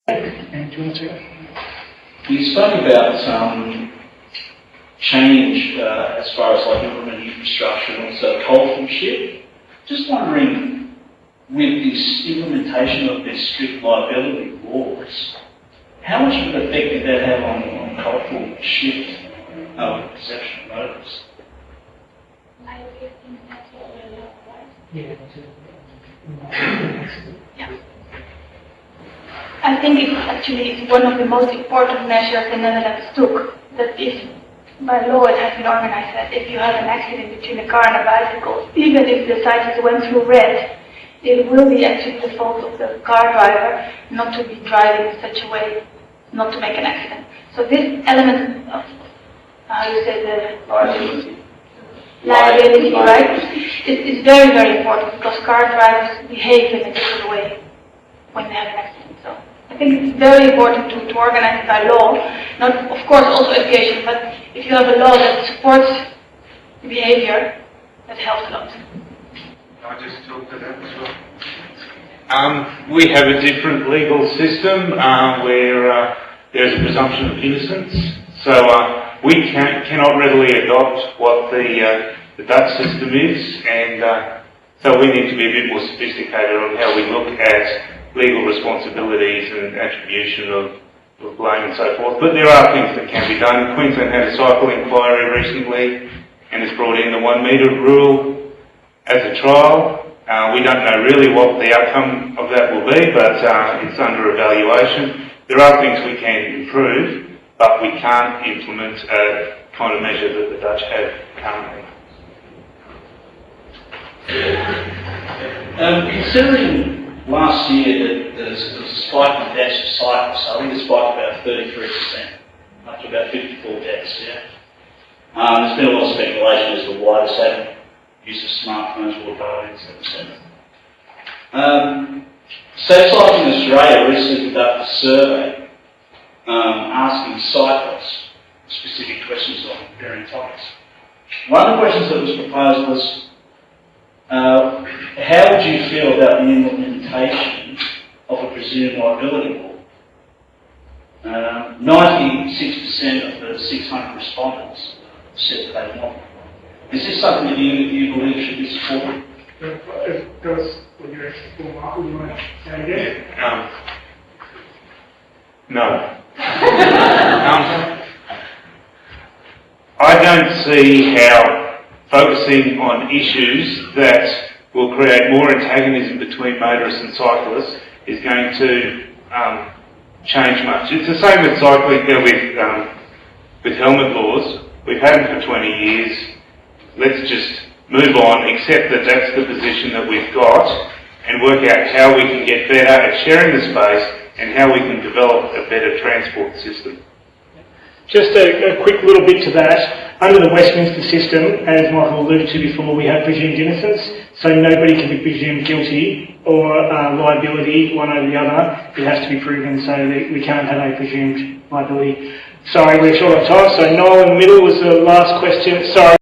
And do you want to? You spoke about change as far as like implementing infrastructure and also cultural shift. Just wondering, with this implementation of these strict liability laws, how much of an effect did that have on cultural shift of perception of motives? Yeah. I think it's actually one of the most important measures the Netherlands took, that if by law it has been organized that if you have an accident between a car and a bicycle, even if the cyclist went through red, it will be actually the fault of the car driver not to be driving in such a way not to make an accident. So this element of, how you say, the liability, right, is very, very important because car drivers behave in a different way when they have an accident. So I think it's very important to organize it by law, not, of course, also education, but if you have a law that supports the behavior, that helps a lot. Can I just talk to that as well? We have a different legal system where there's a presumption of innocence. So we cannot readily adopt what the Dutch system is, and so we need to be a bit more sophisticated on how we look at legal responsibilities and attribution of blame and so forth. But there are things that can be done. Queensland had a cycle inquiry recently and has brought in the 1 metre rule as a trial. We don't know really what the outcome of that will be, but it's under evaluation. There are things we can improve, but we can't implement a kind of measure that the Dutch have currently. Considering last year that there was a spike in deaths of cyclists, I think it spiked about 33%, up to about 54 deaths, yeah? There's been a lot of speculation as to why this happened. Use of smartphones, water etc. Safe Cycling Australia recently conducted a survey asking cyclists specific questions on varying topics. One of the questions that was proposed was, how would you feel about the implementation of a presumed liability law? 96% of the 600 respondents said that they want. Is this something that you believe should be supported? That was what you asked for, Michael. You want to say again? No. I don't see how focusing on issues that will create more antagonism between motorists and cyclists is going to change much. It's the same with cycling, with helmet laws. We've had them for 20 years. Let's just move on, accept that that's the position that we've got, and work out how we can get better at sharing the space and how we can develop a better transport system. Just a quick little bit to that. Under the Westminster system, as Michael alluded to before, we have presumed innocence, so nobody can be presumed guilty or liability one over the other. It has to be proven, so that we can't have a presumed liability. Sorry, we're short on time, so Noel in the middle was the last question. Sorry.